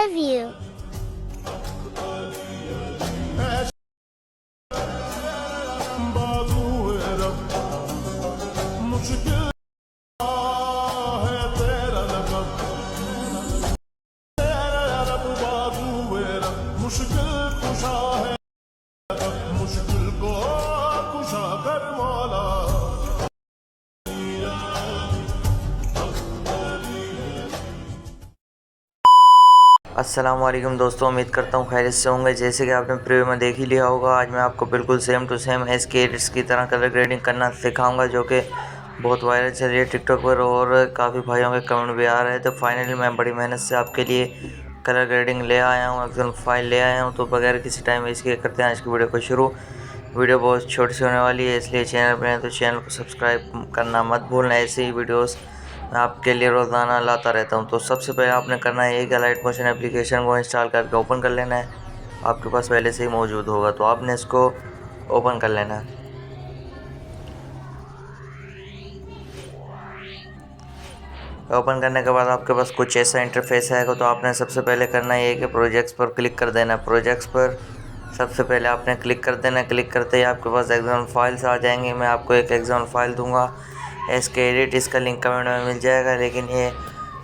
love you. अस्सलाम वालेकुम दोस्तों, उम्मीद करता हूँ खैरियत से होंगे। जैसे कि आपने प्रीव्यू में देख ही लिया होगा, आज मैं आपको बिल्कुल same to same SK edits की तरह कलर ग्रेडिंग करना सिखाऊंगा, जो कि बहुत वायरल चल रही है टिकटॉक पर और काफ़ी भाइयों के कमेंट भी आ रहे हैं। तो फाइनली मैं बड़ी मेहनत से आपके लिए कलर ग्रेडिंग ले आया हूँ, एक्सेल फाइल ले आया हूँ। तो बगैर किसी टाइम वेस्ट किए करते हैं आज की वीडियो को शुरू। वीडियो बहुत छोटी सी होने वाली है, इसलिए चैनल पर हैं तो चैनल को सब्सक्राइब करना मत भूलना। ऐसे ही वीडियोस मैं आपके लिए रोज़ाना लाता रहता हूं। तो सबसे पहले आपने करना है कि लाइट मोशन एप्लीकेशन को इंस्टॉल करके ओपन कर लेना है। आपके पास पहले से ही मौजूद होगा, तो आपने इसको ओपन कर लेना है। ओपन करने के बाद आपके पास कुछ ऐसा इंटरफेस आएगा। तो आपने सबसे पहले करना है कि प्रोजेक्ट्स पर क्लिक कर देना है। प्रोजेक्ट्स पर सबसे पहले आपने क्लिक कर देना है। क्लिक करते ही आपके पास एग्जाम्पल फाइल्स आ जाएंगे। मैं आपको एक एग्जाम्पल फाइल दूंगा एसके एडिट, इसका लिंक कमेंट में मिल जाएगा। लेकिन ये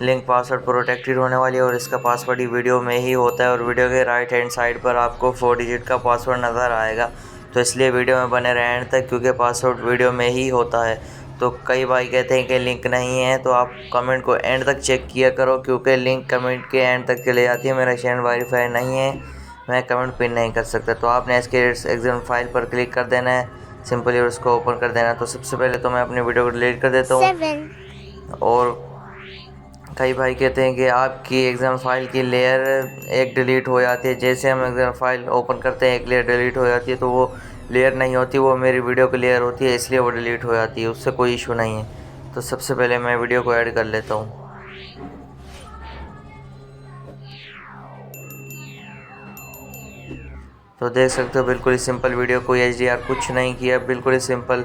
लिंक पासवर्ड प्रोटेक्टेड होने वाली है और इसका पासवर्ड ही वीडियो में ही होता है और वीडियो के राइट हैंड साइड पर आपको 4 डिजिट का पासवर्ड नज़र आएगा। तो इसलिए वीडियो में बने रहें एंड तक, क्योंकि पासवर्ड वीडियो में ही होता है। तो कई भाई कहते हैं कि लिंक नहीं है, तो आप कमेंट को एंड तक चेक किया करो, क्योंकि लिंक कमेंट के एंड तक चले जाती है। मेरा चैनल वेरीफाई नहीं है, मैं कमेंट पिन नहीं कर सकता। तो आपने इसके एग्जाम फाइल पर क्लिक कर देना है, सिंपली उसको ओपन कर देना है। तो सबसे पहले तो मैं अपनी वीडियो को डिलीट कर देता हूँ। और कई भाई कहते हैं कि आपकी एग्जाम फाइल की लेयर एक डिलीट हो जाती है। जैसे हम एग्जाम फाइल ओपन करते हैं एक लेयर डिलीट हो जाती है, तो वो लेयर नहीं होती, वो मेरी वीडियो की लेयर होती है, इसलिए वो डिलीट हो जाती है। उससे कोई इशू नहीं है। तो सबसे पहले मैं वीडियो को ऐड कर लेता हूँ। तो देख सकते हो बिल्कुल ही सिंपल वीडियो, कोई एचडीआर कुछ नहीं किया, बिल्कुल ही सिंपल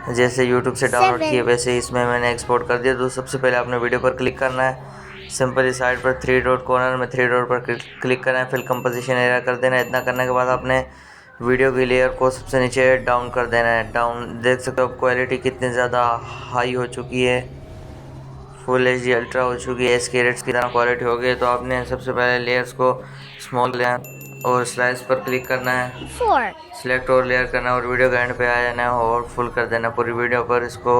जैसे यूट्यूब से डाउनलोड किए वैसे ही इसमें मैंने एक्सपोर्ट कर दिया। तो सबसे पहले आपने वीडियो पर क्लिक करना है। सिंपली साइड पर 3 डॉट कॉर्नर में 3 डॉट पर क्लिक करना है, फिर कंपोजिशन एरिया कर देना है। इतना करने के बाद आपने वीडियो की लेयर को सबसे नीचे डाउन कर देना है। डाउन देख सकते हो क्वालिटी कितनी ज़्यादा हाई हो चुकी है, फुल एच डी अल्ट्रा हो चुकी है, एसके एडिट्स की तरह क्वालिटी हो गई है। तो आपने सबसे पहले लेयर्स को स्मॉल लेना और स्लाइस पर क्लिक करना है, सिलेक्ट और लेयर करना है और वीडियो के एंड पे आ जाना है और फुल कर देना पूरी वीडियो पर। इसको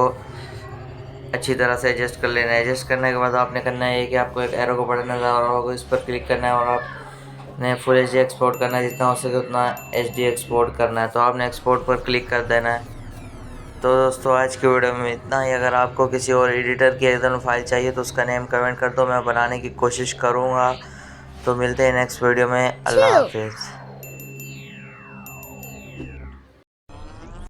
अच्छी तरह से एडजस्ट कर लेना है। एडजस्ट करने के बाद आपने करना है कि आपको एक एरो का बटन नज़र आ रहा होगा, इस पर क्लिक करना है और आपने फुल एच डी एक्सपोर्ट करना है, जितना हो सके उतना एच डी एक्सपोर्ट करना है। तो आपने एक्सपोर्ट पर क्लिक कर देना है। तो दोस्तों आज की वीडियो में इतना ही। अगर आपको किसी और एडिटर की एकदम फाइल चाहिए तो उसका नेम कमेंट कर दो, मैं बनाने की कोशिश करूँगा। तो मिलते हैं नेक्स्ट वीडियो में। अल्लाह हाफिज़।